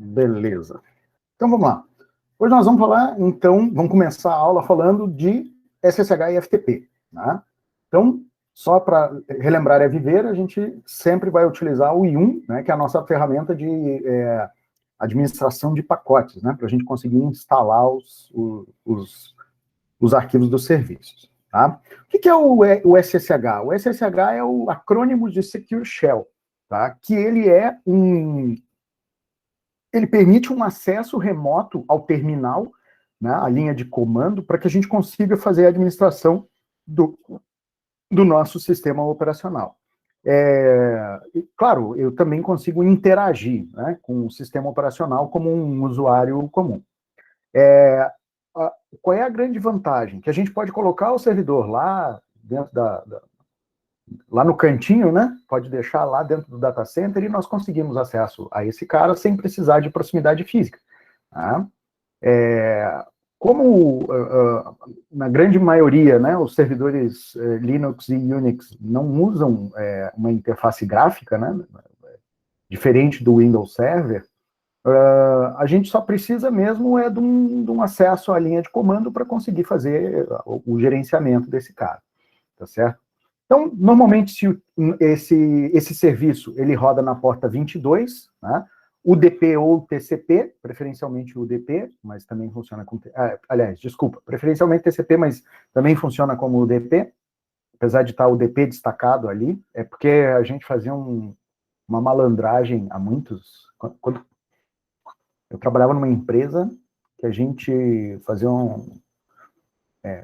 Beleza. Então vamos lá. Hoje nós vamos falar, então, vamos começar a aula falando de SSH e FTP. Né? Então, só para relembrar e viver, a gente sempre vai utilizar o YUM, né, que é a nossa ferramenta de administração de pacotes, né, para a gente conseguir instalar os arquivos dos serviços. Tá? O que é o SSH? O SSH é o acrônimo de Secure Shell, tá? Que ele permite um acesso remoto ao terminal, né, a linha de comando, para que a gente consiga fazer a administração do nosso sistema operacional. Claro, eu também consigo interagir, né, com o sistema operacional como um usuário comum. Qual é a grande vantagem? Que a gente pode colocar o servidor lá dentro lá no cantinho, né? Pode deixar lá dentro do data center e nós conseguimos acesso a esse cara sem precisar de proximidade física. Tá? Como na grande maioria, né, os servidores Linux e Unix não usam uma interface gráfica, né, diferente do Windows Server, a gente só precisa mesmo de um acesso à linha de comando para conseguir fazer o gerenciamento desse cara, tá certo? Então, normalmente, se esse serviço ele roda na porta 22, né? UDP ou TCP, preferencialmente UDP, mas também funciona com... aliás, desculpa, preferencialmente TCP, mas também funciona como UDP, apesar de estar o UDP destacado ali, é porque a gente fazia uma malandragem há muitos... Quando eu trabalhava numa empresa que a gente fazia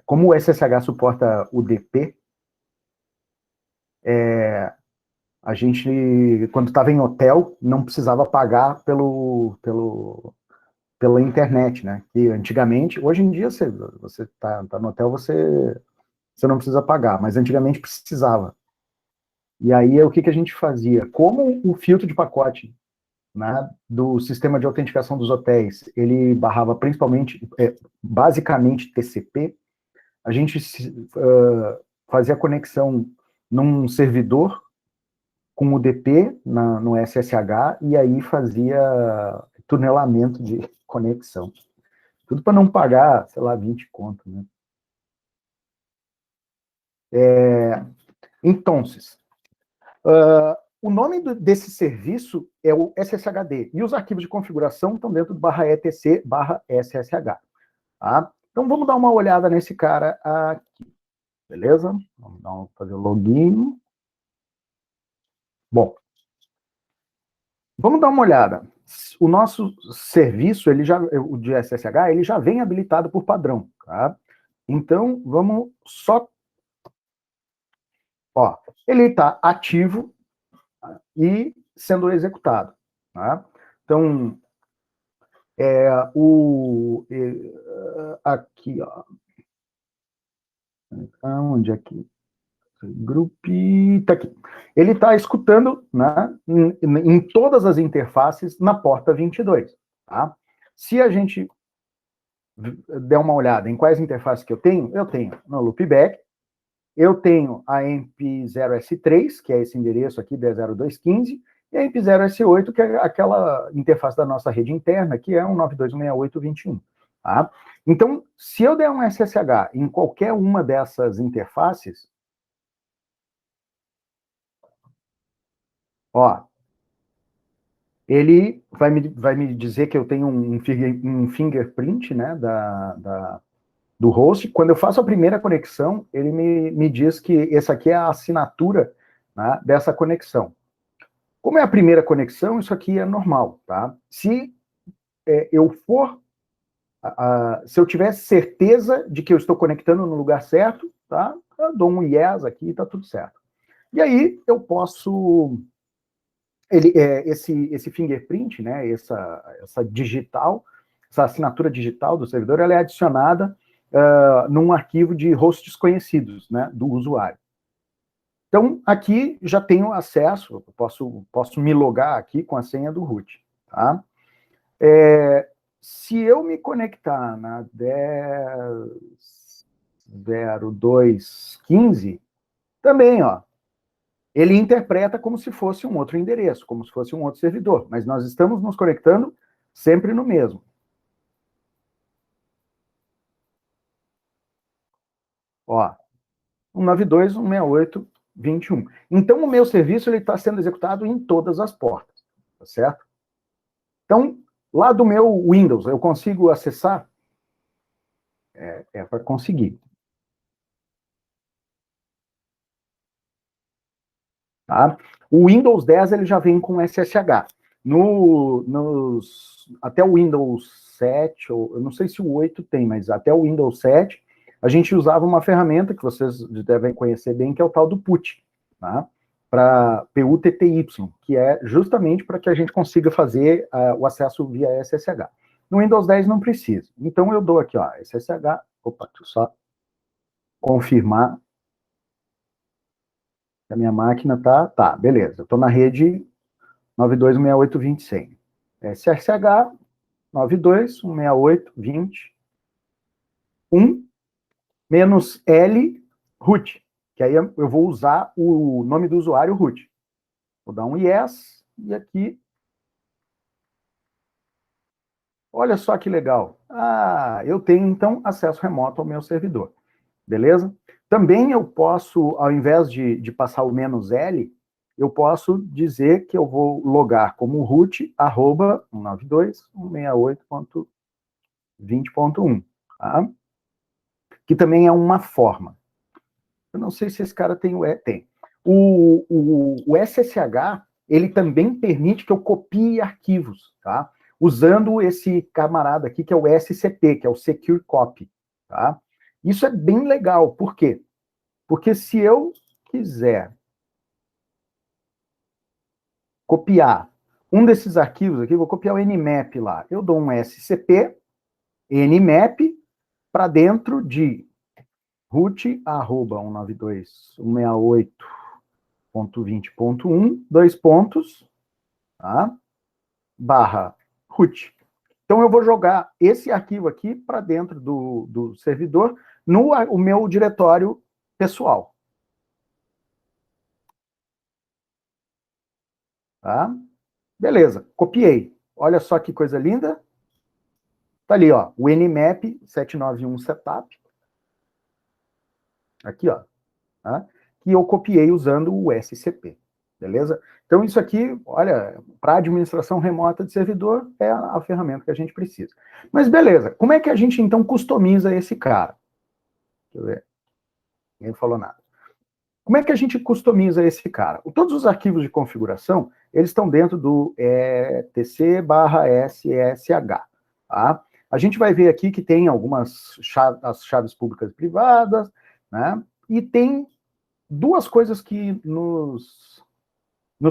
como o SSH suporta UDP, a gente, quando estava em hotel, não precisava pagar pela internet, né? Que antigamente, hoje em dia, você tá no hotel, você não precisa pagar, mas antigamente precisava. E aí, o que a gente fazia? Como o filtro de pacote, né, do sistema de autenticação dos hotéis, ele barrava basicamente TCP, a gente fazia a conexão num servidor com o DP no SSH, e aí fazia tunelamento de conexão. Tudo para não pagar, sei lá, 20 conto, né? Então, o nome desse serviço é o SSHD, e os arquivos de configuração estão dentro do /etc/SSH. Tá? Então, vamos dar uma olhada nesse cara aqui, beleza? Vamos fazer o login. Bom, vamos dar uma olhada. O nosso serviço, o de SSH, ele já vem habilitado por padrão, tá? Então, vamos só... Ó, ele está ativo e sendo executado, tá? Então, aqui, ó. Onde aqui? Grupo, tá aqui. Ele está escutando, né, em todas as interfaces na porta 22, tá? Se a gente der uma olhada em quais interfaces que eu tenho no loopback, eu tenho a EMP0S3, que é esse endereço aqui, 10.0215, e a EMP0S8, que é aquela interface da nossa rede interna, que é 192.168.21, tá? Então, se eu der um SSH em qualquer uma dessas interfaces, ó, ele vai me dizer que eu tenho um fingerprint, né, do host. Quando eu faço a primeira conexão, ele me diz que essa aqui é a assinatura, né, dessa conexão. Como é a primeira conexão, isso aqui é normal, tá? Se se eu tiver certeza de que eu estou conectando no lugar certo, tá? Eu dou um yes aqui e tá tudo certo. E aí eu posso... esse fingerprint, né, essa digital, essa assinatura digital do servidor, ela é adicionada num arquivo de hosts conhecidos, né, do usuário. Então, aqui já tenho acesso, posso me logar aqui com a senha do root, tá? Se eu me conectar na 10.0215, também, ó, ele interpreta como se fosse um outro endereço, como se fosse um outro servidor, mas nós estamos nos conectando sempre no mesmo. Ó, 192.168.21. Então, o meu serviço está sendo executado em todas as portas, tá certo? Então, lá do meu Windows, eu consigo acessar? É para conseguir. Tá? O Windows 10 ele já vem com SSH. Até o Windows 7, ou, eu não sei se o 8 tem, mas até o Windows 7, a gente usava uma ferramenta que vocês devem conhecer bem, que é o tal do PUT, tá? Para PUTTY, que é justamente para que a gente consiga fazer o acesso via SSH. No Windows 10 não precisa. Então eu dou aqui, ó, SSH, opa, deixa eu só confirmar que a minha máquina tá, beleza. Eu estou na rede 92.168.20.100. SSH 92.168.20.1 menos L root, que aí eu vou usar o nome do usuário root. Vou dar um yes, e aqui, olha só que legal. Ah, eu tenho, então, acesso remoto ao meu servidor. Beleza? Também eu posso, ao invés de passar o menos L, eu posso dizer que eu vou logar como root, arroba 192.168.20.1, tá? Que também é uma forma. Eu não sei se esse cara tem o E. Tem. O SSH, ele também permite que eu copie arquivos, tá? Usando esse camarada aqui, que é o SCP, que é o Secure Copy, tá? Isso é bem legal, por quê? Porque se eu quiser copiar um desses arquivos aqui, vou copiar o Nmap lá, eu dou um SCP, Nmap, para dentro de root, arroba 192.168.20.1, dois pontos, tá? Barra root. Então eu vou jogar esse arquivo aqui para dentro do servidor, no o meu diretório pessoal. Tá? Beleza, copiei. Olha só que coisa linda. Tá ali, ó, o Nmap 791 setup. Aqui, ó. Tá? Que eu copiei usando o SCP. Beleza? Então, isso aqui, olha, para administração remota de servidor, é a ferramenta que a gente precisa. Mas beleza, como é que a gente então customiza esse cara? Deixa eu ver. Ninguém falou nada. Como é que a gente customiza esse cara? Todos os arquivos de configuração, eles estão dentro do etc/ssh, tá? A gente vai ver aqui que tem algumas as chaves públicas e privadas, né? E tem duas coisas que nos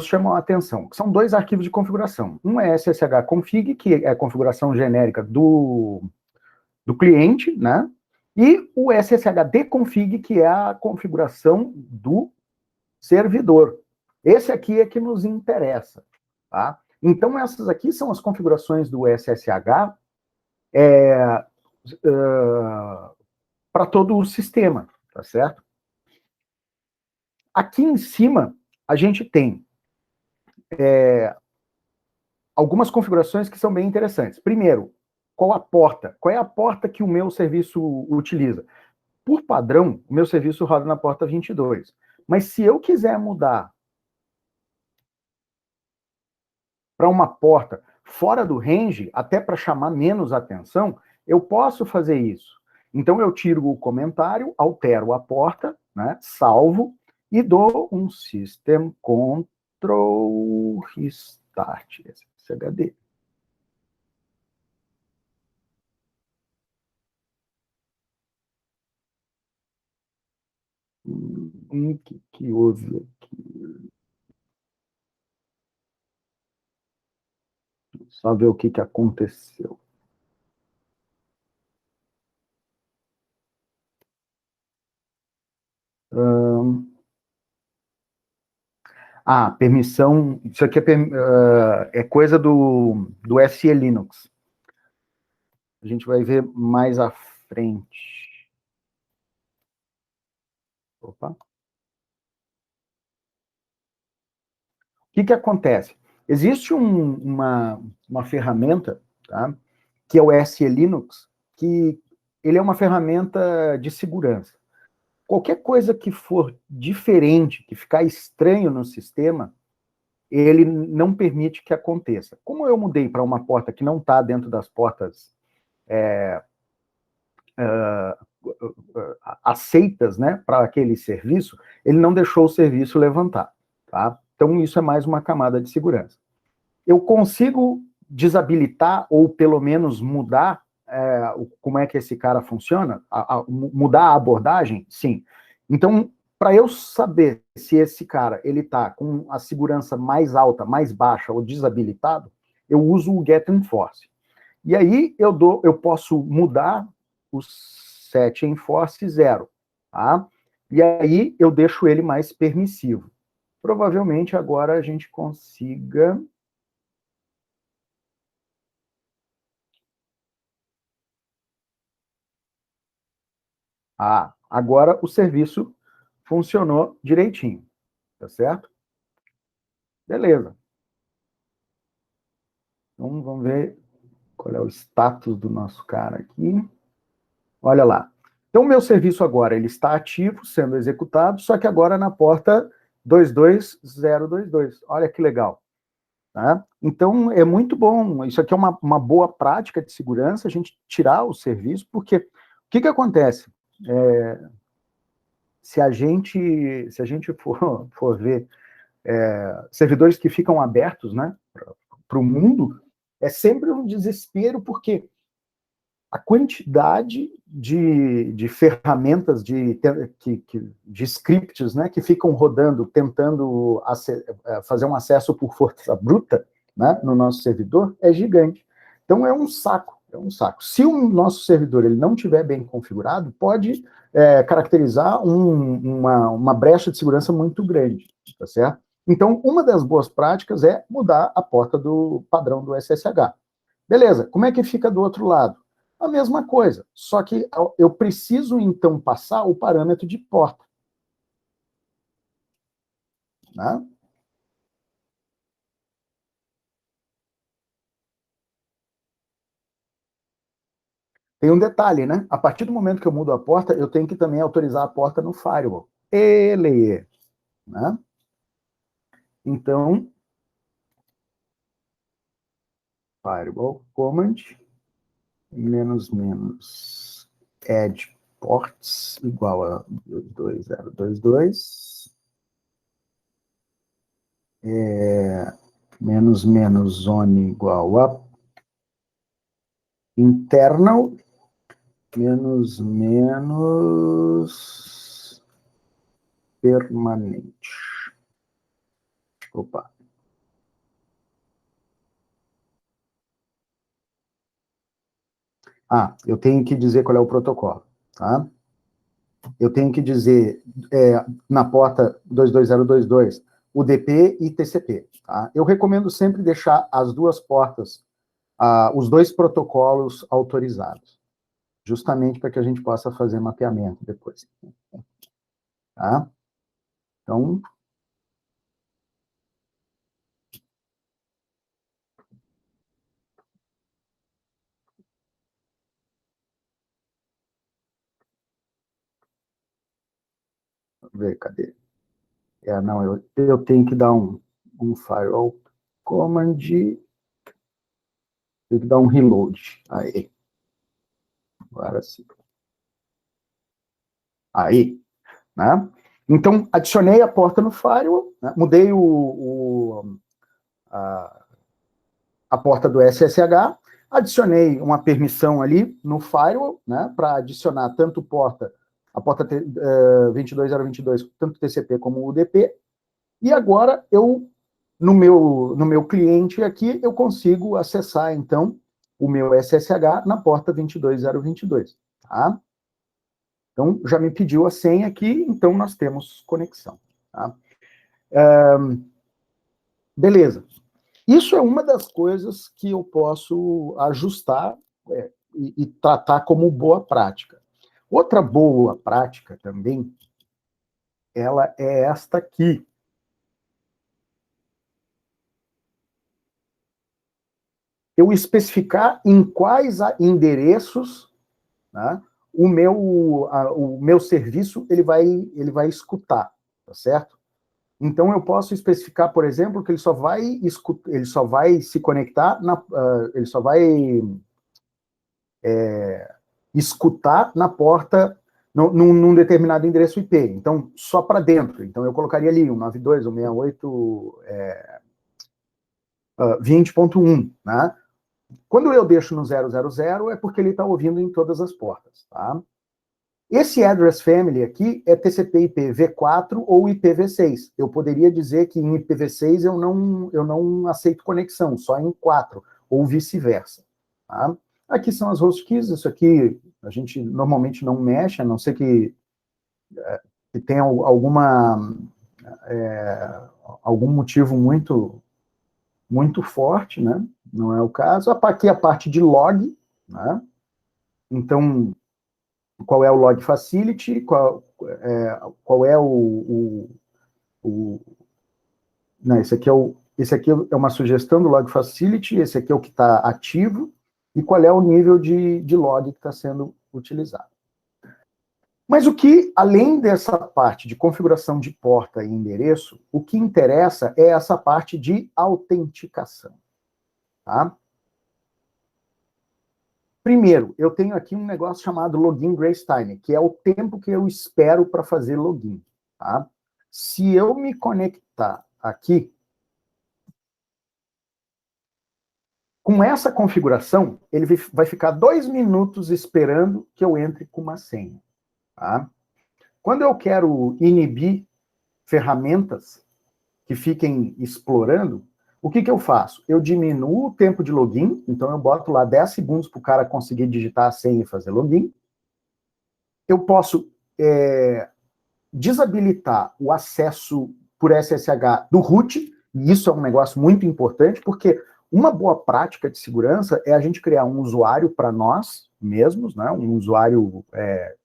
chamam a atenção, que são dois arquivos de configuração. Um é sshconfig, que é a configuração genérica do cliente, né? E o sshdeconfig, que é a configuração do servidor. Esse aqui é que nos interessa, tá? Então, essas aqui são as configurações do SSH para todo o sistema, tá certo? Aqui em cima, a gente tem algumas configurações que são bem interessantes. Primeiro, qual a porta? Qual é a porta que o meu serviço utiliza? Por padrão, o meu serviço roda na porta 22. Mas se eu quiser mudar para uma porta fora do range, até para chamar menos atenção, eu posso fazer isso. Então eu tiro o comentário, altero a porta, né, salvo e dou um System Control Restart. Esse HD. Que houve aqui? Só ver o que aconteceu. Permissão. Isso aqui é coisa do SE Linux. A gente vai ver mais à frente. Opa. O que acontece? Existe uma ferramenta tá? Que é o SE Linux, que ele é uma ferramenta de segurança. Qualquer coisa que for diferente, que ficar estranho no sistema, ele não permite que aconteça. Como eu mudei para uma porta que não está dentro das portas aceitas, né, para aquele serviço, ele não deixou o serviço levantar, tá? Então, isso é mais uma camada de segurança. Eu consigo desabilitar, ou pelo menos mudar como é que esse cara funciona? Mudar a abordagem? Sim. Então, para eu saber se esse cara ele está com a segurança mais alta, mais baixa ou desabilitado, eu uso o get enforce. E aí eu posso mudar o set enforce 0, tá? E aí eu deixo ele mais permissivo. Provavelmente agora a gente consiga... Agora o serviço funcionou direitinho, tá certo? Beleza. Então vamos ver qual é o status do nosso cara aqui. Olha lá. Então, o meu serviço agora ele está ativo, sendo executado, só que agora na porta 22022. Olha que legal. Tá? Então, é muito bom. Isso aqui é uma boa prática de segurança, a gente tirar o serviço, porque o que acontece? Se a gente for ver servidores que ficam abertos, né, para o mundo, é sempre um desespero, porque a quantidade de ferramentas, de scripts, né, que ficam rodando, tentando fazer um acesso por força bruta, né, no nosso servidor, é gigante. Então, é um saco, é um saco. Se o nosso servidor ele não estiver bem configurado, pode caracterizar uma brecha de segurança muito grande, tá certo? Então, uma das boas práticas é mudar a porta do padrão do SSH. Beleza, como é que fica do outro lado? A mesma coisa, só que eu preciso, então, passar o parâmetro de porta. Né? Tem um detalhe, né? A partir do momento que eu mudo a porta, eu tenho que também autorizar a porta no firewall. Ele, né? Então, firewall command, menos add ports igual a 2022, zone igual a internal, permanente. Opa. Eu tenho que dizer qual é o protocolo, tá? Eu tenho que dizer, na porta 22022, UDP e TCP, tá? Eu recomendo sempre deixar as duas portas, os dois protocolos autorizados, justamente para que a gente possa fazer mapeamento depois, tá? Então, vamos ver, cadê? Não, eu tenho que dar um firewall command, tem que dar um reload. Aí. Agora sim. Aí. Né? Então, adicionei a porta no firewall, né? Mudei a porta do SSH, adicionei uma permissão ali no firewall, né? Para adicionar tanto a porta 22022, tanto TCP como UDP, e agora no meu cliente aqui, eu consigo acessar, então, o meu SSH na porta 22022, tá? Então, já me pediu a senha aqui, então nós temos conexão, tá? Beleza. Isso é uma das coisas que eu posso ajustar e tratar como boa prática. Outra boa prática também, ela é esta aqui. eu especificar em quais endereços, né, o meu serviço ele vai escutar, tá certo? Então, eu posso especificar, por exemplo, que ele só vai se conectar, ele só vai escutar na porta, num determinado endereço IP. Então, só para dentro. Então, eu colocaria ali 192, 168, 20.1, né? Quando eu deixo no 000, é porque ele está ouvindo em todas as portas, tá? Esse address family aqui é TCP/IP v4 ou IPv6. Eu poderia dizer que em IPv6 eu não aceito conexão, só em 4, ou vice-versa. Tá? Aqui são as host keys, isso aqui a gente normalmente não mexe, a não ser que tenha algum motivo muito forte, né? Não é o caso. Aqui a parte de log, né? Então, qual é o log facility, qual é não, esse aqui é uma sugestão do log facility, esse aqui é o que está ativo, e qual é o nível de log que está sendo utilizado. Mas o que, além dessa parte de configuração de porta e endereço, o que interessa é essa parte de autenticação. Tá? Primeiro, eu tenho aqui um negócio chamado login grace time, que é o tempo que eu espero para fazer login. Tá? Se eu me conectar aqui, com essa configuração, ele vai ficar 2 minutos esperando que eu entre com uma senha. Tá? Quando eu quero inibir ferramentas que fiquem explorando, o que eu faço? Eu diminuo o tempo de login, então eu boto lá 10 segundos para o cara conseguir digitar a senha e fazer login. Eu posso desabilitar o acesso por SSH do root, e isso é um negócio muito importante, porque uma boa prática de segurança é a gente criar um usuário para nós mesmos, né, um usuário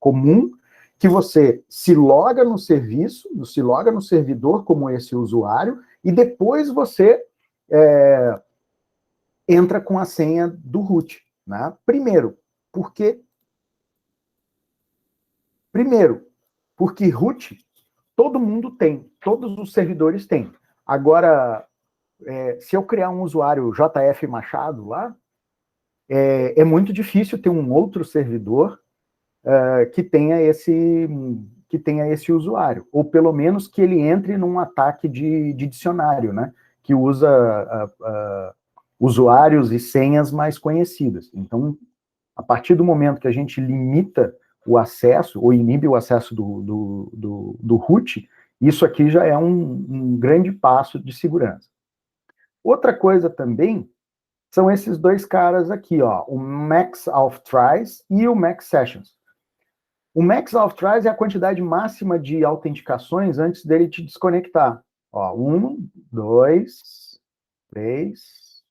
comum, que você se loga no serviço, se loga no servidor como esse usuário, e depois você entra com a senha do root. Né? Primeiro, porque root todo mundo tem, todos os servidores têm. Agora, se eu criar um usuário JF Machado lá, é muito difícil ter um outro servidor que tenha esse usuário, ou pelo menos que ele entre num ataque de dicionário, né? Que usa usuários e senhas mais conhecidas. Então, a partir do momento que a gente limita o acesso, ou inibe o acesso do root, isso aqui já é um grande passo de segurança. Outra coisa também são esses dois caras aqui, ó, o max authorize e o max sessions. O max authorize é a quantidade máxima de autenticações antes dele te desconectar. Ó, 1, 2, 3.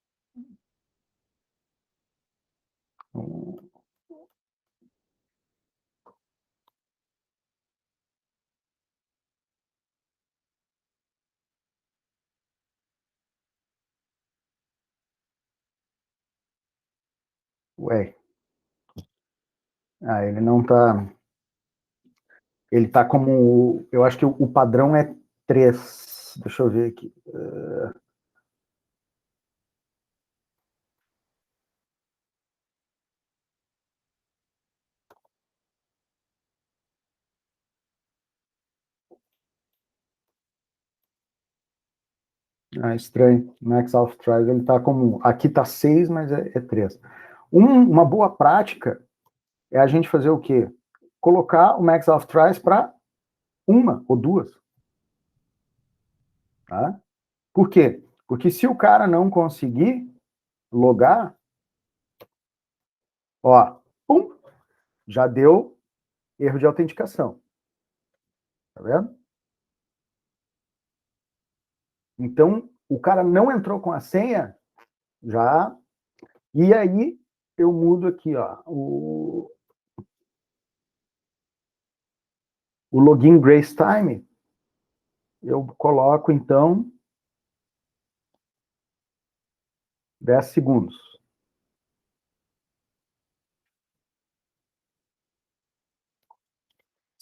Ué. Ele não tá. Ele tá como. Eu acho que o padrão é 3. Deixa eu ver aqui. Estranho. Max authorize, ele tá como. Aqui tá 6, mas é 3. Uma boa prática é a gente fazer o quê? Colocar o max authorize para 1 ou 2. Tá? Por quê? Porque se o cara não conseguir logar, ó, pum, já deu erro de autenticação. Tá vendo? Então, o cara não entrou com a senha, já. E aí, eu mudo aqui, ó, o login grace time, eu coloco, então, 10 segundos.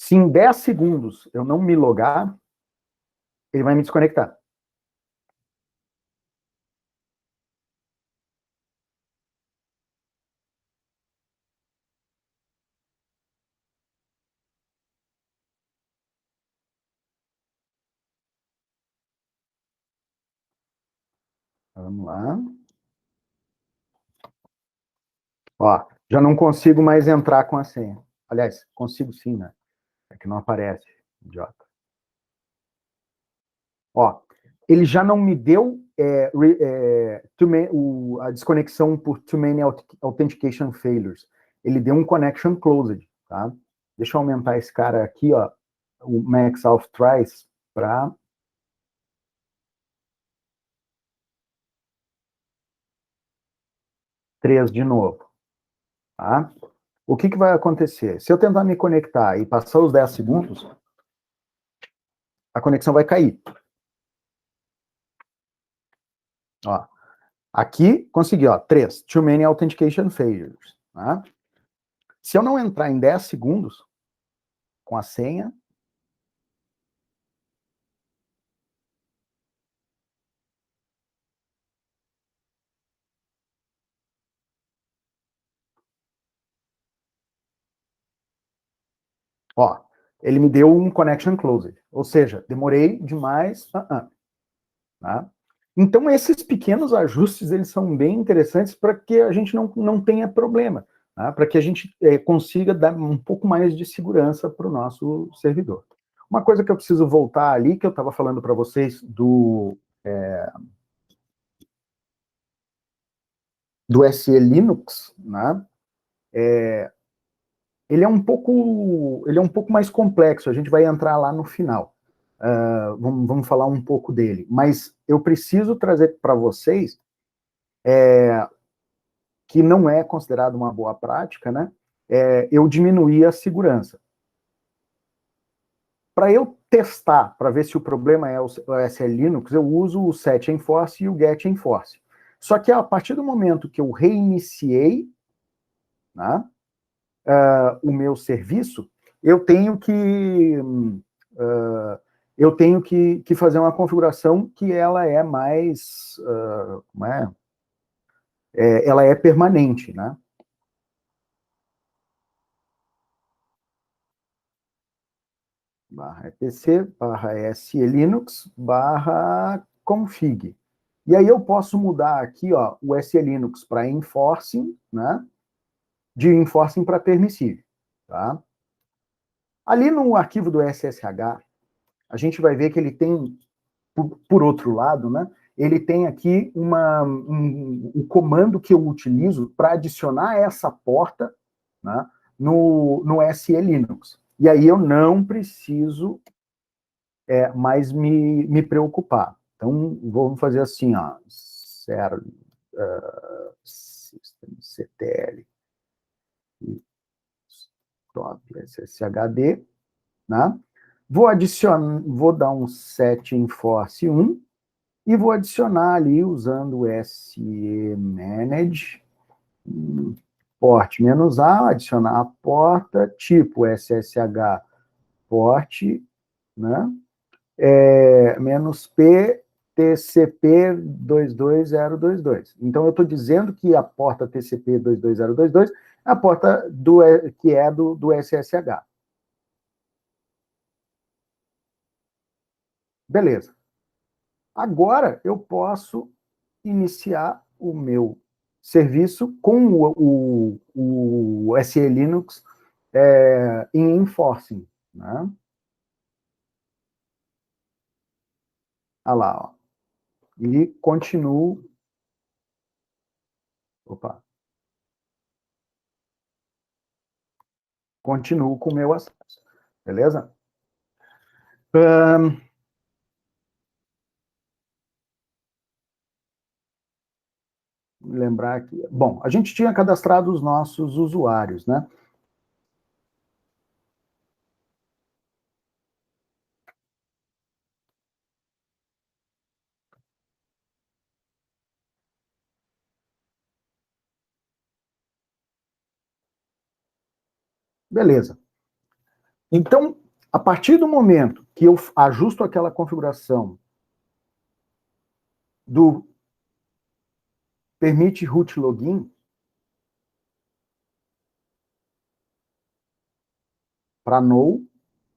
Se em 10 segundos eu não me logar, ele vai me desconectar. Vamos lá. Ó, já não consigo mais entrar com a senha. Aliás, consigo sim, né? É que não aparece, idiota. Ó, ele já não me deu a desconexão por too many authentication failures. Ele deu um connection closed, tá? Deixa eu aumentar esse cara aqui, ó, o max auth tries, para 3 de novo, tá? O que vai acontecer? Se eu tentar me conectar e passar os 10 segundos, a conexão vai cair. Ó, aqui, consegui, ó, 3. Too many authentication failures. Tá? Se eu não entrar em 10 segundos com a senha, ó, ele me deu um connection closed. Ou seja, demorei demais. Tá? Então, esses pequenos ajustes, eles são bem interessantes para que a gente não tenha problema, tá? Para que a gente consiga dar um pouco mais de segurança para o nosso servidor. Uma coisa que eu preciso voltar ali, que eu estava falando para vocês do SE Linux, né? Ele é um pouco mais complexo, a gente vai entrar lá no final. Vamos falar um pouco dele. Mas eu preciso trazer para vocês que não é considerado uma boa prática, né? Eu diminuir a segurança. Para eu testar, para ver se o problema é o SL Linux, eu uso o set enforce e o get enforce. Só que a partir do momento que eu reiniciei, né, o meu serviço, eu tenho que fazer uma configuração que ela é mais, ela é permanente, né? /etc, /se linux, /config. E aí eu posso mudar aqui, ó, o SE Linux para enforcing, né? De enforcing para permissive, tá? Ali no arquivo do SSH, a gente vai ver que ele tem, por outro lado, né? Ele tem aqui um comando que eu utilizo para adicionar essa porta, né, no SE Linux. E aí eu não preciso mais me preocupar. Então, vamos fazer assim, ó, systemctl stop sshd, né? Vou dar um set enforce 1 e vou adicionar ali usando o semanage port "-a", adicionar a porta, tipo ssh port, né? "-p TCP 22022". Então, eu estou dizendo que a porta TCP 22022 é a porta que é do SSH. Beleza. Agora, eu posso iniciar o meu serviço com o SE Linux em enforcing, né? Olha lá, ó. E continuo. Opa. Continuo com o meu acesso. Beleza? Lembrar que. Bom, a gente tinha cadastrado os nossos usuários, né? Beleza. Então, a partir do momento que eu ajusto aquela configuração do permite root login para null,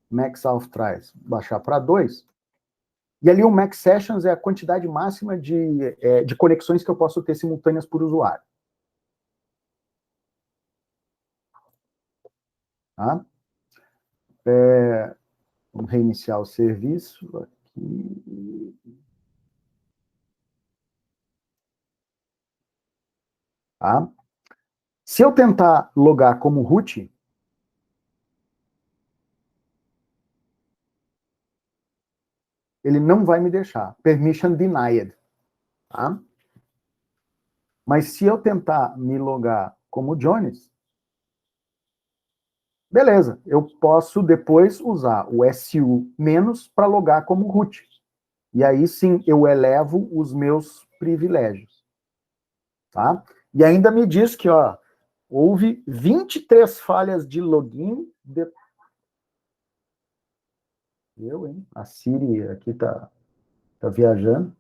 max authorize baixar para 2, e ali o max sessions é a quantidade máxima de conexões que eu posso ter simultâneas por usuário. Tá? Vamos reiniciar o serviço aqui. Tá? Se eu tentar logar como root, ele não vai me deixar. Permission denied. Tá? Mas se eu tentar me logar como Jones, beleza, eu posso depois usar o SU- para logar como root. E aí sim eu elevo os meus privilégios. Tá? E ainda me diz que ó, houve 23 falhas de login. Hein? A Siri aqui tá viajando.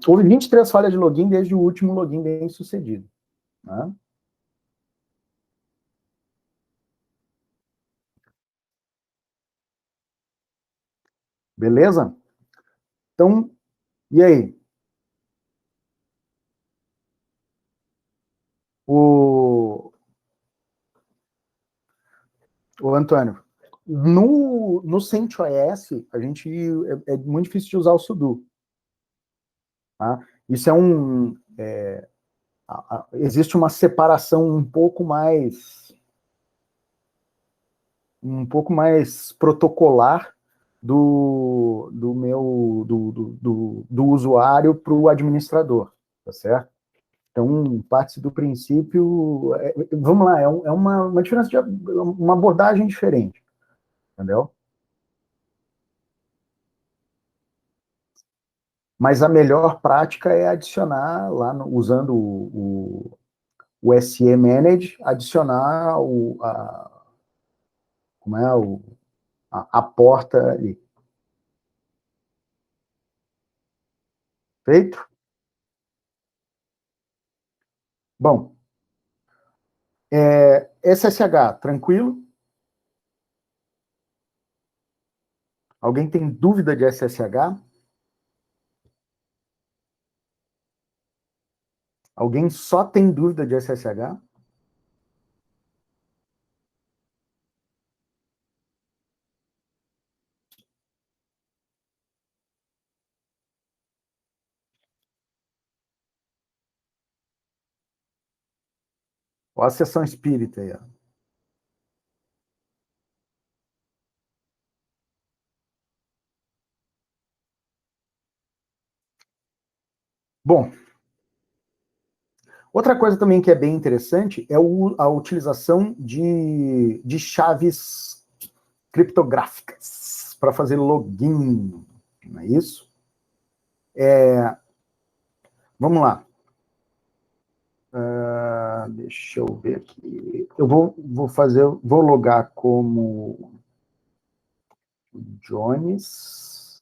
Houve 23 falhas de login desde o último login bem sucedido. Né? Beleza? Então, e aí? O Antônio, no CentOS, a gente é muito difícil de usar o sudo. Tá? Isso existe uma separação um pouco mais protocolar do usuário para o administrador, tá certo? Então, parte do princípio, vamos lá, é uma diferença, uma abordagem diferente, entendeu? Mas a melhor prática é adicionar lá, usando o SE Manage, adicionar como é, a porta ali. Feito? Bom, SSH, tranquilo? Alguém tem dúvida de SSH? Alguém só tem dúvida de SSH? Olha a sessão espírita aí. Ó. Bom, outra coisa também que é bem interessante é a utilização de chaves criptográficas para fazer login, não é isso? Vamos lá. Deixa eu ver aqui. Eu vou logar como Jones.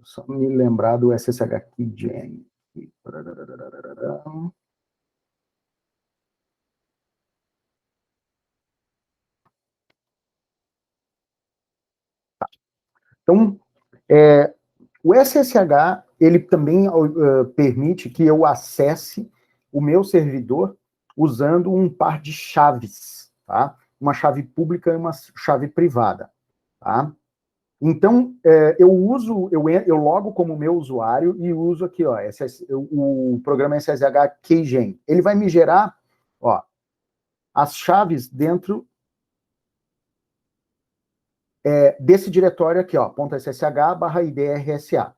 Só me lembrar do SSH Keygen. Então, o SSH, ele também permite que eu acesse o meu servidor usando um par de chaves, tá? Uma chave pública e uma chave privada, tá? Então, eu logo como meu usuário e uso aqui, ó, o programa SSH Keygen. Ele vai me gerar, ó, as chaves dentro desse diretório aqui, ó, .ssh/idrsa.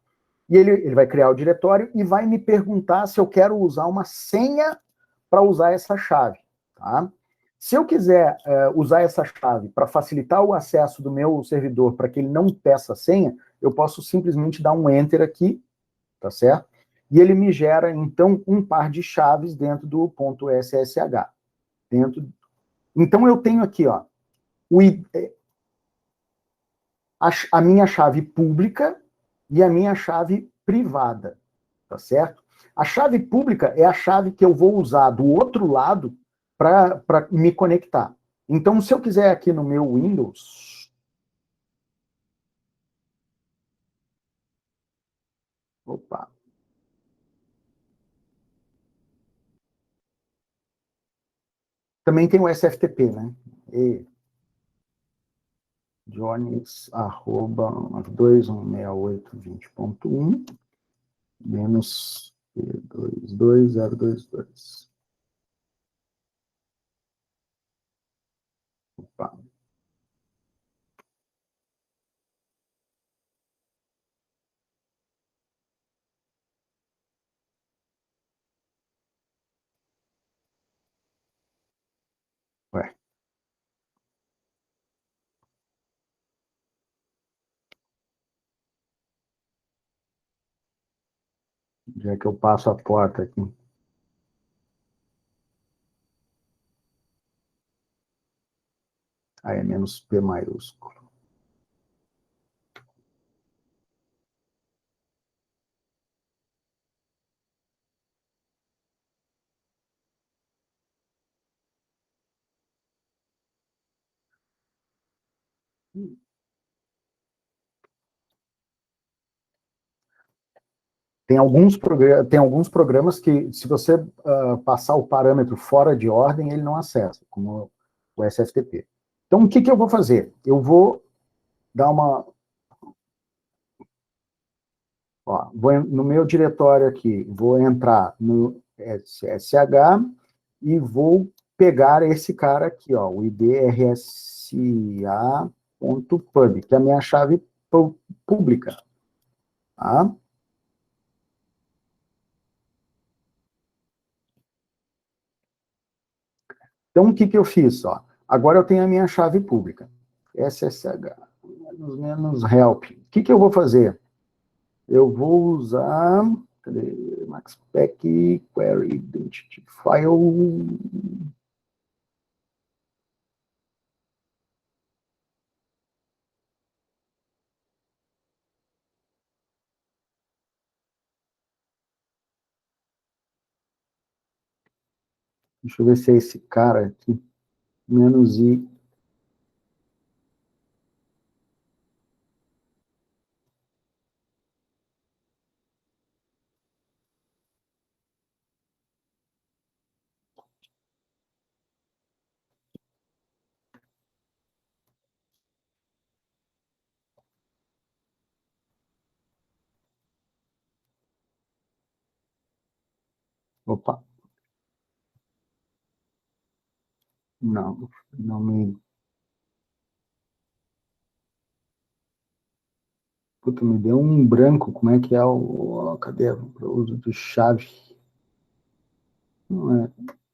E ele vai criar o diretório e vai me perguntar se eu quero usar uma senha para usar essa chave, tá? Se eu quiser usar essa chave para facilitar o acesso do meu servidor para que ele não peça a senha, eu posso simplesmente dar um Enter aqui, tá certo? E ele me gera, então, um par de chaves dentro do ponto .ssh. Então, eu tenho aqui, ó, a minha chave pública e a minha chave privada, tá certo? A chave pública é a chave que eu vou usar do outro lado para me conectar. Então, se eu quiser aqui no meu Windows... Opa! Também tem o SFTP, né? E Jones, arroba 216820.1 menos P22022. Opa. Ué. Já que eu passo a porta aqui. Aí é menos P maiúsculo. Tem alguns programas que, se você passar o parâmetro fora de ordem, ele não acessa, como o SFTP. Então, o que, que eu vou fazer? Eu vou dar uma... Ó, no meu diretório aqui, vou entrar no SSH e vou pegar esse cara aqui, ó, o idrsa.pub, que é a minha chave pública. Tá? Então, o que, que eu fiz? Ó? Agora eu tenho a minha chave pública. SSH, menos help. O que, que eu vou fazer? Eu vou usar... Cadê? Maxpack Query Identity File... Deixa eu ver se é esse cara aqui. Menos I. Opa. Não, não me... Puta, me deu um branco. Como é que é o... Cadê o uso de chave? Não é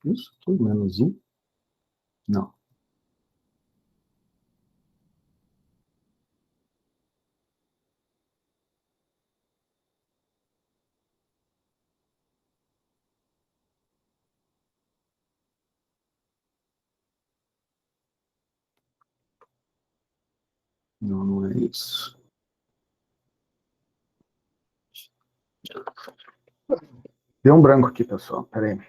isso aqui, menos I? Não. Não, não é isso. Deu um branco aqui, pessoal. Peraí.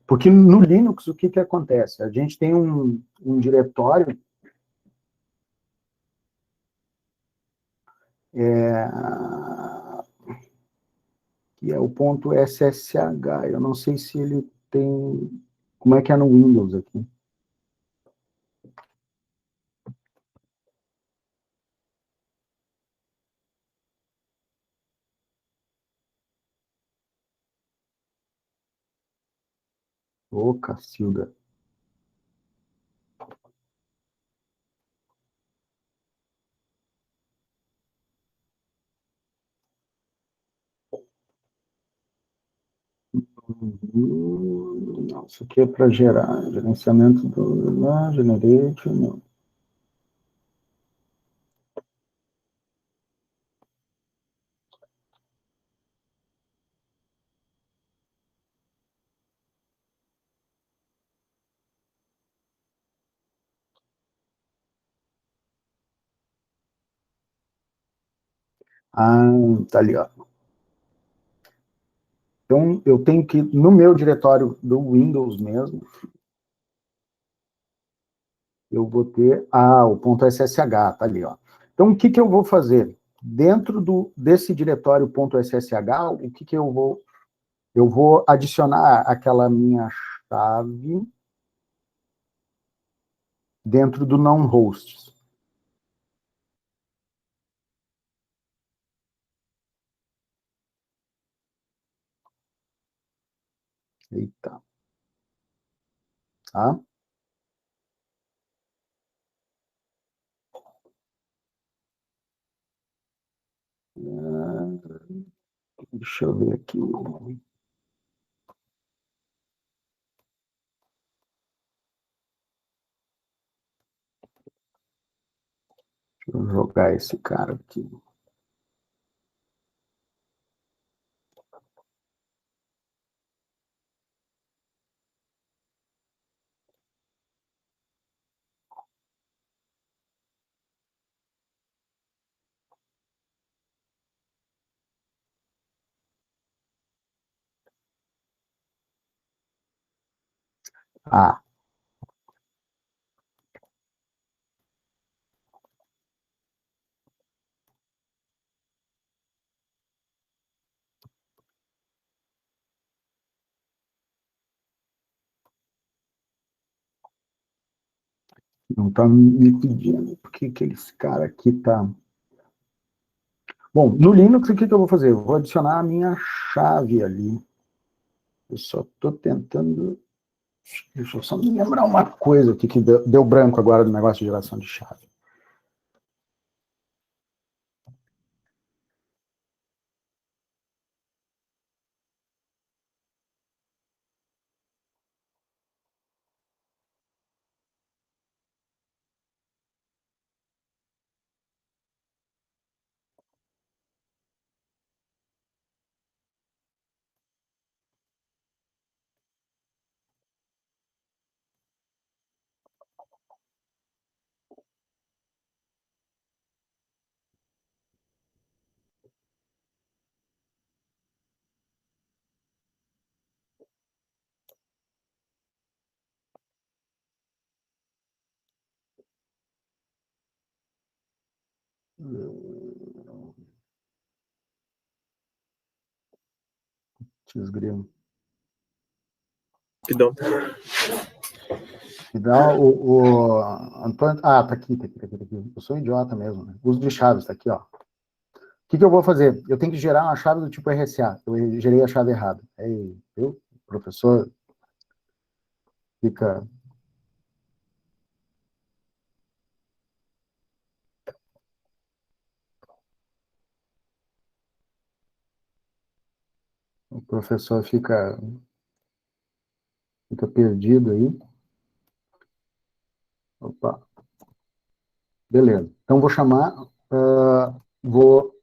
Porque no Linux, o que, que acontece? A gente tem um diretório é, que é o ponto .ssh. Eu não sei se ele tem... Como é que é no Windows aqui? Ô, Cacilda. Não, isso aqui é para gerar gerenciamento do generate, não. Ah, tá ali, ó. Então, eu tenho que, no meu diretório do Windows mesmo, eu vou ter, o ponto .ssh, tá ali, ó. Então, o que que eu vou fazer? Dentro desse diretório ponto .ssh, o que que eu vou adicionar aquela minha chave dentro do non-hosts. Eita. Tá? Deixa eu ver aqui. Deixa eu jogar esse cara aqui. Ah, não tá me pedindo. Por que que esse cara aqui tá... Bom, no Linux, o que que eu vou fazer? Eu vou adicionar a minha chave ali. Eu só estou tentando... Deixa eu só me lembrar uma coisa aqui que deu branco agora do negócio de geração de chave. Desgrilo. Perdão. Então, Antônio... tá aqui, tá aqui, tá aqui, tá aqui. Eu sou um idiota mesmo, né? Uso de chaves, tá aqui, ó. O que que eu vou fazer? Eu tenho que gerar uma chave do tipo RSA. Eu gerei a chave errada. Aí, viu? O professor fica... O professor fica perdido aí. Opa. Beleza. Então, vou chamar... vou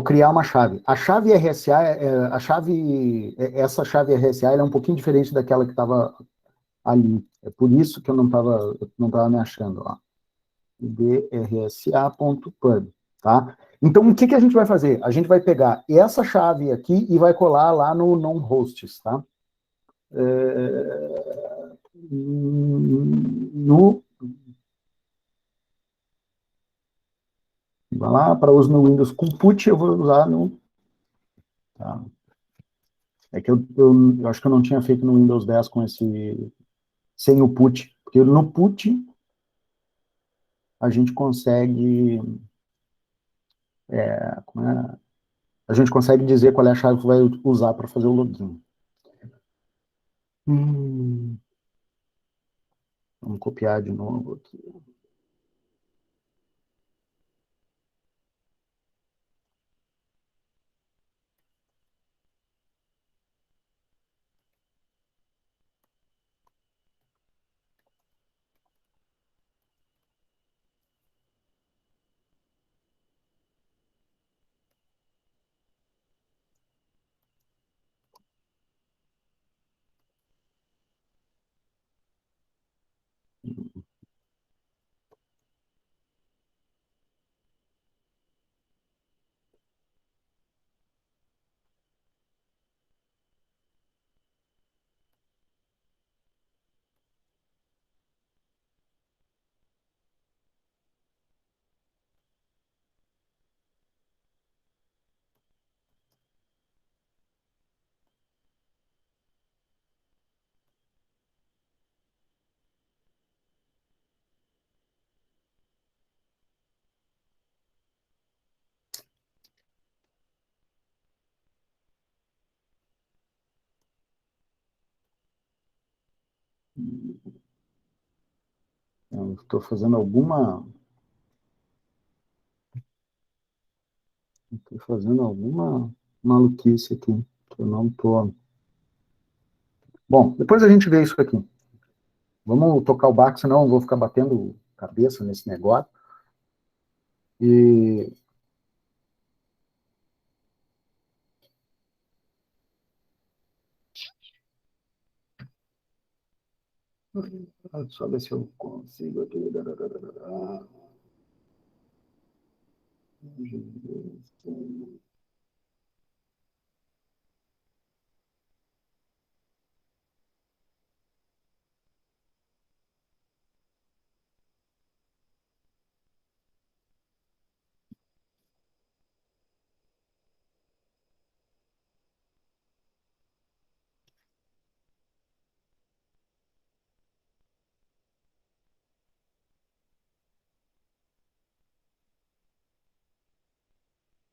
criar uma chave. A chave RSA, essa chave RSA ela é um pouquinho diferente daquela que estava ali. É por isso que eu não tava me achando. Ó. drsa.pub, tá? Então, o que que a gente vai fazer? A gente vai pegar essa chave aqui e vai colar lá no non-hosts, tá? No, vai lá, para uso no Windows com put, eu vou usar no... Tá? É que eu acho que eu não tinha feito no Windows 10 com sem o put, porque no put a gente consegue... a gente consegue dizer qual é a chave que vai usar para fazer o login. Vamos copiar de novo aqui. Eu estou fazendo alguma... Estou fazendo alguma maluquice aqui, que eu não estou... Bom, depois a gente vê isso aqui. Vamos tocar o barco, senão eu vou ficar batendo cabeça nesse negócio. E... Só ver se eu consigo aqui.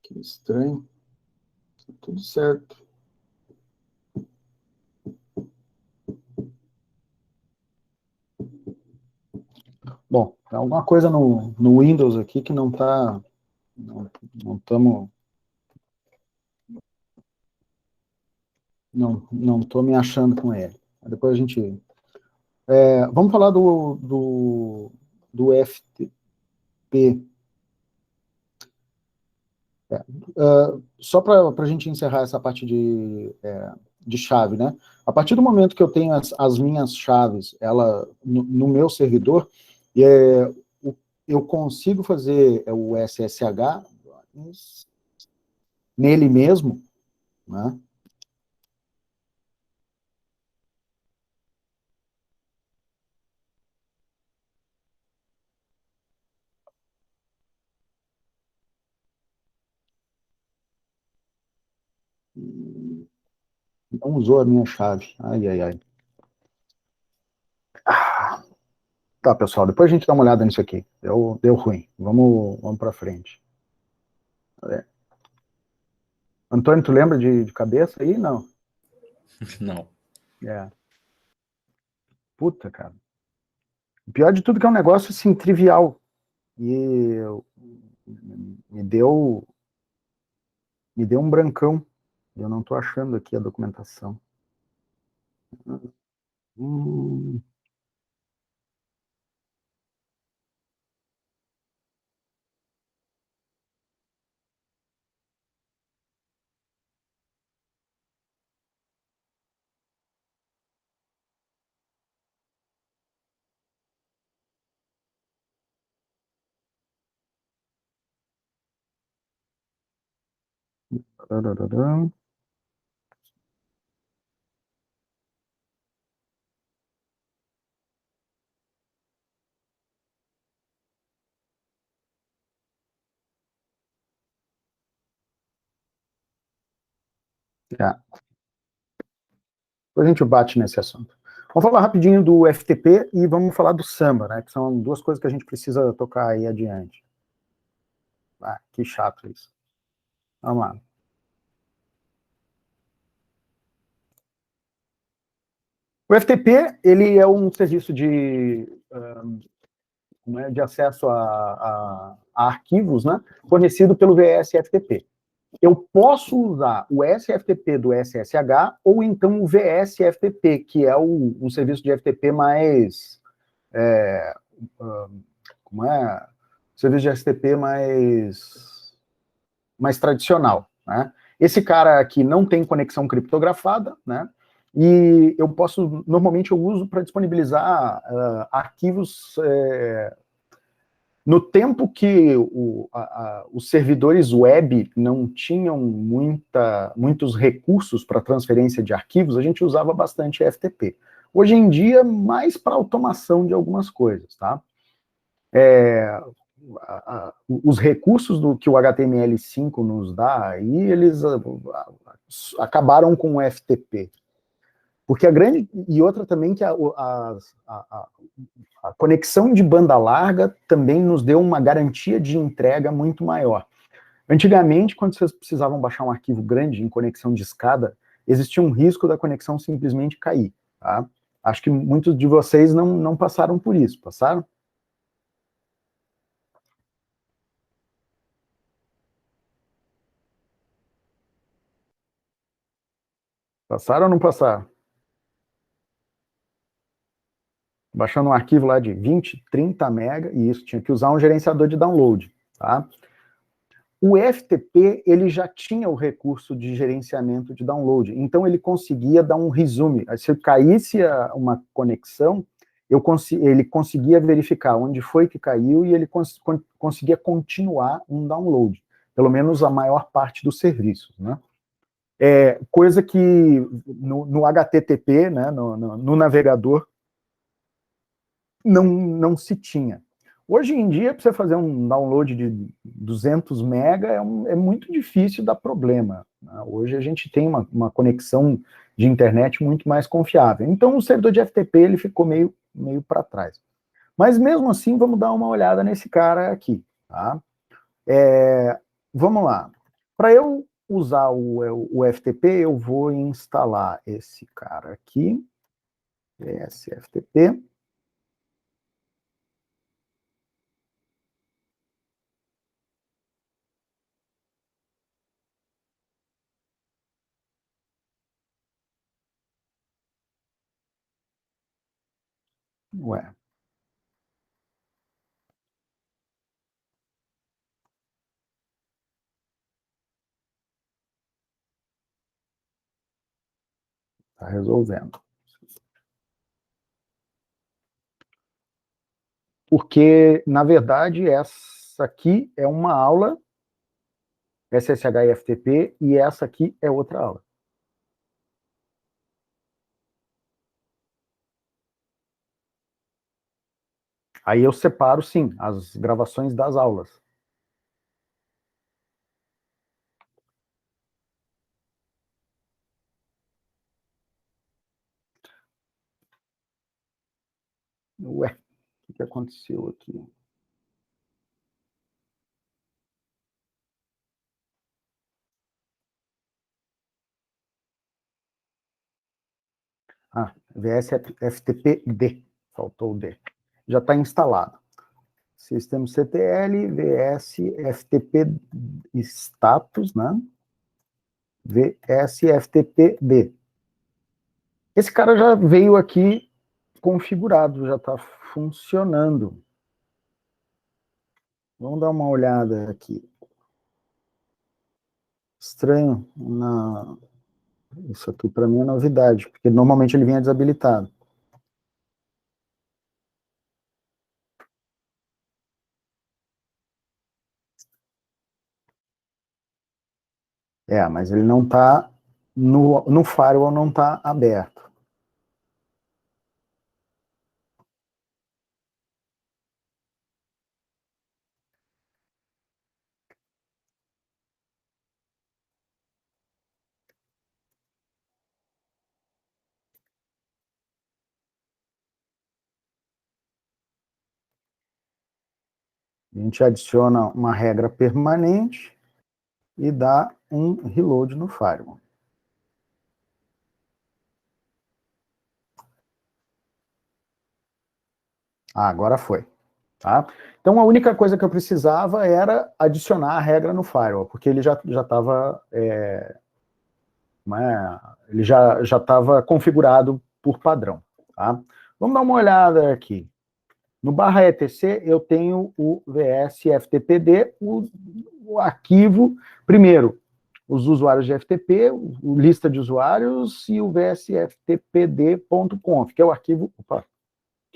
Que estranho. Tá tudo certo. Bom, tem alguma coisa no Windows aqui que não está... Não estamos... Não estou me achando com ele. Depois a gente... vamos falar do FTP. Só para a gente encerrar essa parte de chave, né? A partir do momento que eu tenho as minhas chaves no meu servidor, eu consigo fazer o SSH nele mesmo, né? Não usou a minha chave. Ai, ai, ai. Tá, pessoal, depois a gente dá uma olhada nisso aqui. Deu ruim. Vamos para frente. Antônio, tu lembra de cabeça aí? Não. Não. Puta, cara. O pior de tudo é que é um negócio, assim, trivial. E me deu um brancão. Eu não tô achando aqui a documentação. Hum, tarararã. Tá. Depois a gente bate nesse assunto. Vamos falar rapidinho do FTP e vamos falar do Samba, né? Que são duas coisas que a gente precisa tocar aí adiante. Ah, que chato isso. Vamos lá. O FTP, ele é um serviço de acesso a arquivos, né? Fornecido pelo VSFTP. Eu posso usar o SFTP do SSH ou então o VSFTP, que é um serviço de FTP mais... como é? Serviço de FTP mais tradicional, né? Esse cara aqui não tem conexão criptografada, né? E normalmente eu uso para disponibilizar arquivos no tempo que os servidores web não tinham muitos recursos para transferência de arquivos, a gente usava bastante FTP. Hoje em dia, mais para automação de algumas coisas, tá? Os recursos que o HTML5 nos dá, aí eles acabaram com o FTP. Porque e outra também que a conexão de banda larga também nos deu uma garantia de entrega muito maior. Antigamente, quando vocês precisavam baixar um arquivo grande em conexão de escada, existia um risco da conexão simplesmente cair, tá? Acho que muitos de vocês não passaram por isso, passaram? Passaram ou não passaram? Baixando um arquivo lá de 20, 30 mega, e isso, tinha que usar um gerenciador de download, tá? O FTP, ele já tinha o recurso de gerenciamento de download, então ele conseguia dar um resume. Se caísse uma conexão, ele conseguia verificar onde foi que caiu e ele conseguia continuar um download, pelo menos a maior parte dos serviços, né? Coisa que no HTTP, né, no navegador, não se tinha. Hoje em dia, para você fazer um download de 200 mega, é muito difícil dar problema, né? Hoje a gente tem uma conexão de internet muito mais confiável. Então, o servidor de FTP ele ficou meio para trás. Mas, mesmo assim, vamos dar uma olhada nesse cara aqui. Tá? Vamos lá. Para eu usar o FTP, eu vou instalar esse cara aqui, SFTP. Ué. Tá resolvendo. Porque, na verdade, essa aqui é uma aula SSH e FTP, e essa aqui é outra aula. Aí eu separo, sim, as gravações das aulas. Ué, o que aconteceu aqui? Ah, VS FTP-D, faltou o D. Já está instalado. Sistema CTL, VS FTP status, né? VS FTP-D. Esse cara já veio aqui configurado, já está funcionando. Vamos dar uma olhada aqui. Estranho, isso aqui para mim é novidade, porque normalmente ele vinha desabilitado. Mas ele não está, no firewall não está aberto. A gente adiciona uma regra permanente e dá um reload no firewall. Agora foi. Tá? Então, a única coisa que eu precisava era adicionar a regra no firewall, porque ele já estava ele já estava configurado por padrão. Tá? Vamos dar uma olhada aqui. No /etc, eu tenho o VS-FTPD, o arquivo, primeiro, os usuários de FTP, lista de usuários, e o vsftpd.conf, que é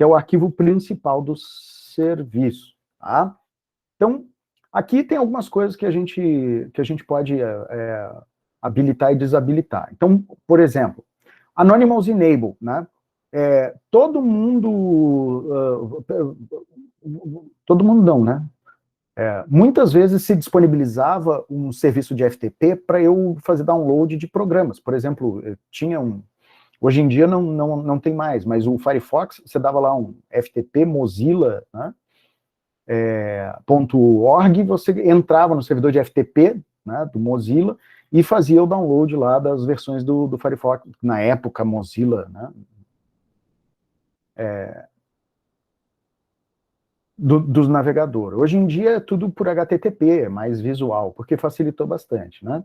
o arquivo principal do serviço. Tá? Então, aqui tem algumas coisas que a gente pode habilitar e desabilitar. Então, por exemplo, Anonymous Enable, né? Todo mundo não, né? Muitas vezes se disponibilizava um serviço de FTP para eu fazer download de programas. Por exemplo, hoje em dia não tem mais, mas o Firefox, você dava lá um FTP Mozilla, né? .org, você entrava no servidor de FTP, né, do Mozilla, e fazia o download lá das versões do Firefox, na época Mozilla, né? dos navegadores. Hoje em dia é tudo por HTTP, é mais visual, porque facilitou bastante, né?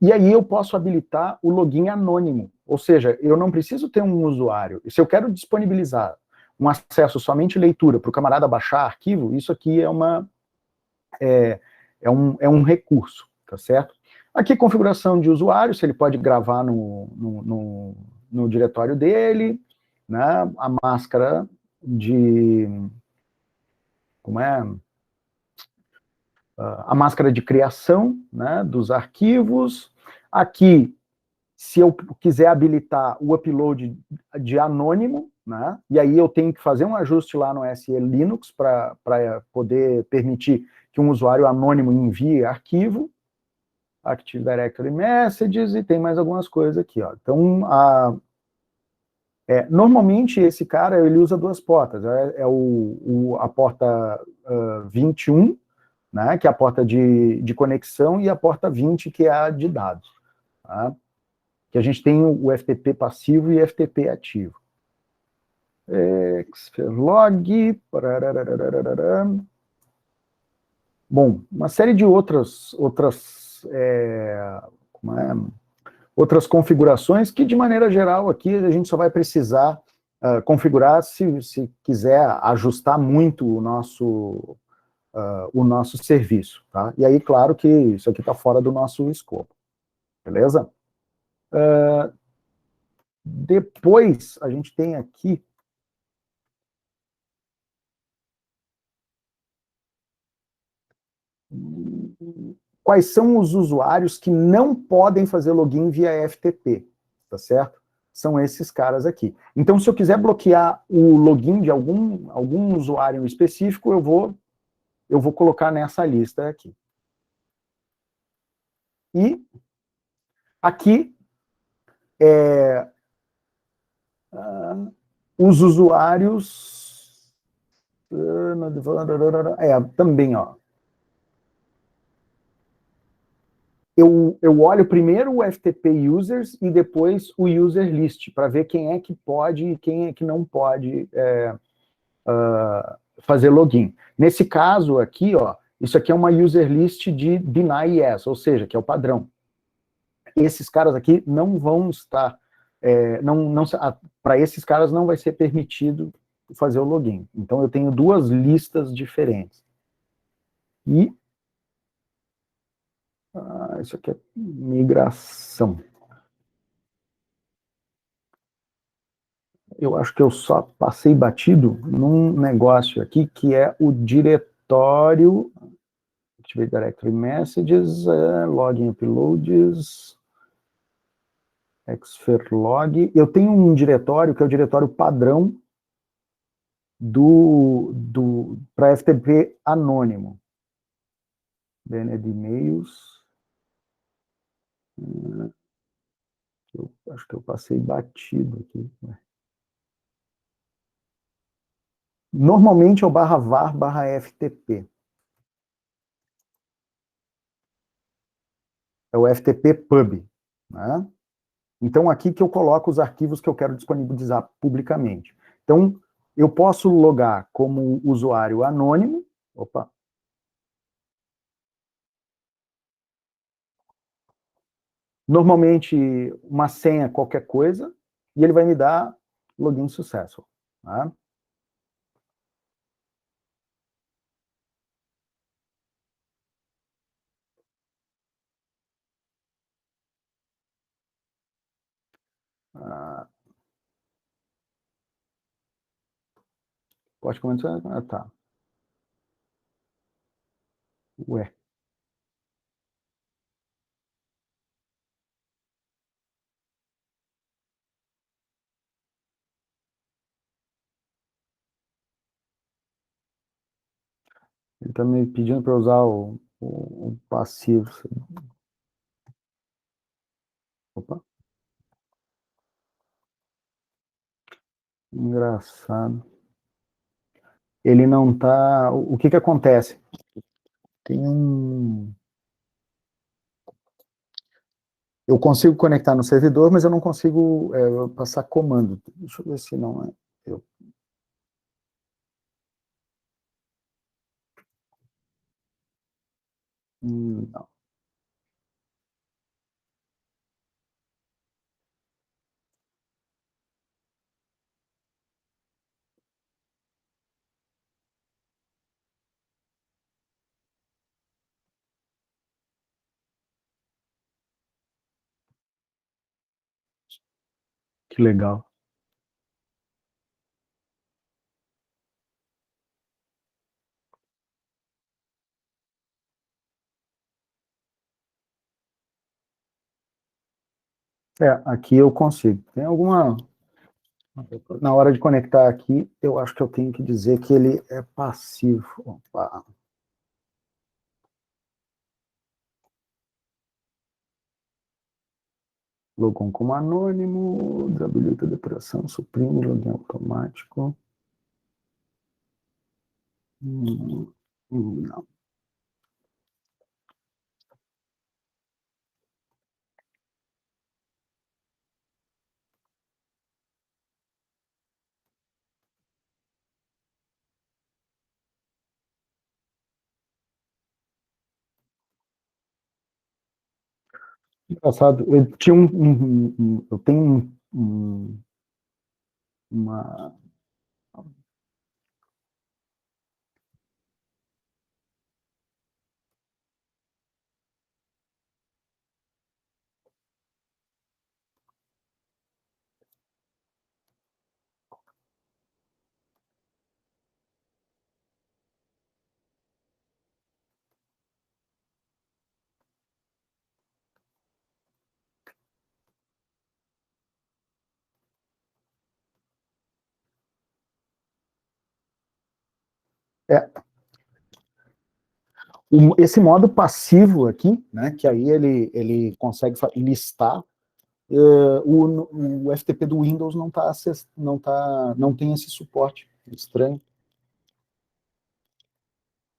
E aí eu posso habilitar o login anônimo, ou seja, eu não preciso ter um usuário. Se eu quero disponibilizar um acesso somente leitura para o camarada baixar arquivo, isso aqui é um recurso, tá certo? Aqui configuração de usuário, se ele pode gravar no diretório dele, né? A máscara de... como é? A máscara de criação, né, dos arquivos. Aqui, se eu quiser habilitar o upload de anônimo, né, e aí eu tenho que fazer um ajuste lá no SE Linux para poder permitir que um usuário anônimo envie arquivo, Active Directory Messages, e tem mais algumas coisas aqui, ó. Então, normalmente esse cara, ele usa duas portas, a porta 21, né, que é a porta de conexão, e a porta 20, que é a de dados. Tá? Que a gente tem o FTP passivo e FTP ativo. Xferlog. Bom, uma série de outras configurações que, de maneira geral, aqui a gente só vai precisar configurar se quiser ajustar muito o nosso serviço, tá? E aí, claro que isso aqui está fora do nosso escopo, beleza? Depois, a gente tem aqui quais são os usuários que não podem fazer login via FTP, tá certo? São esses caras aqui. Então, se eu quiser bloquear o login de algum usuário específico, eu vou colocar nessa lista aqui. E aqui os usuários também, ó. Eu olho primeiro o FTP users e depois o user list, para ver quem é que pode e quem é que não pode fazer login. Nesse caso aqui, ó, isso aqui é uma user list de deny yes, ou seja, que é o padrão. Esses caras aqui não vão estar, para esses caras não vai ser permitido fazer o login. Então eu tenho duas listas diferentes. E isso aqui é migração. Eu acho que eu só passei batido num negócio aqui, que é o diretório, Activate Directory Messages, Login Uploads, Xferlog. Eu tenho um diretório, que é o diretório padrão para FTP anônimo. DNS de e-mails. Eu acho que eu passei batido aqui. Normalmente é o /var/ftp. É o FTP pub, né? Então, aqui que eu coloco os arquivos que eu quero disponibilizar publicamente. Então, eu posso logar como usuário anônimo. Opa. Normalmente, uma senha, qualquer coisa, e ele vai me dar login sucesso. Tá? Pode começar? Tá. Ué. Ele está me pedindo para usar o passivo. Opa. Engraçado. Ele não está... O que acontece? Tem um... Eu consigo conectar no servidor, mas eu não consigo passar comando. Deixa eu ver se não é. Não. Que legal. Aqui eu consigo. Tem alguma... Na hora de conectar aqui, eu acho que eu tenho que dizer que ele é passivo. Opa. Logon como anônimo, habilita a depuração, suprime, login automático. Não. Engraçado, eu tenho uma... É, esse modo passivo aqui, né, que aí ele consegue listar, o FTP do Windows não tem esse suporte. Estranho.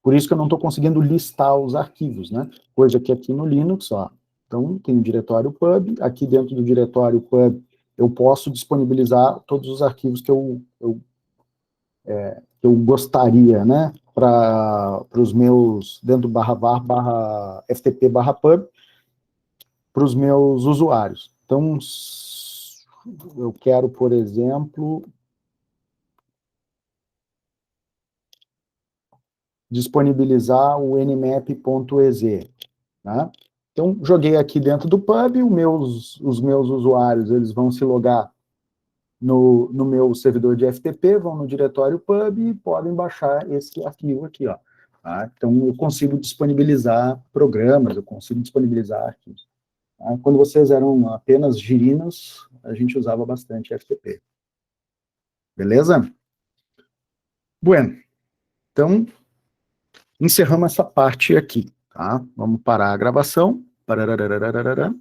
Por isso que eu não estou conseguindo listar os arquivos, né? Coisa que aqui no Linux, ó, então tem o diretório pub, aqui dentro do diretório pub eu posso disponibilizar todos os arquivos que eu gostaria, né? Para os meus, dentro do /var, /ftp /pub, para os meus usuários. Então, eu quero, por exemplo, disponibilizar o nmap.exe, né? Então, joguei aqui dentro do pub, os meus usuários eles vão se logar no meu servidor de FTP, vão no diretório pub e podem baixar esse arquivo aqui, ó. Tá? Então, eu consigo disponibilizar programas, eu consigo disponibilizar arquivos. Tá? Quando vocês eram apenas girinos, a gente usava bastante FTP. Beleza? Bueno, então, encerramos essa parte aqui. Tá? Vamos parar a gravação. Pararararararara.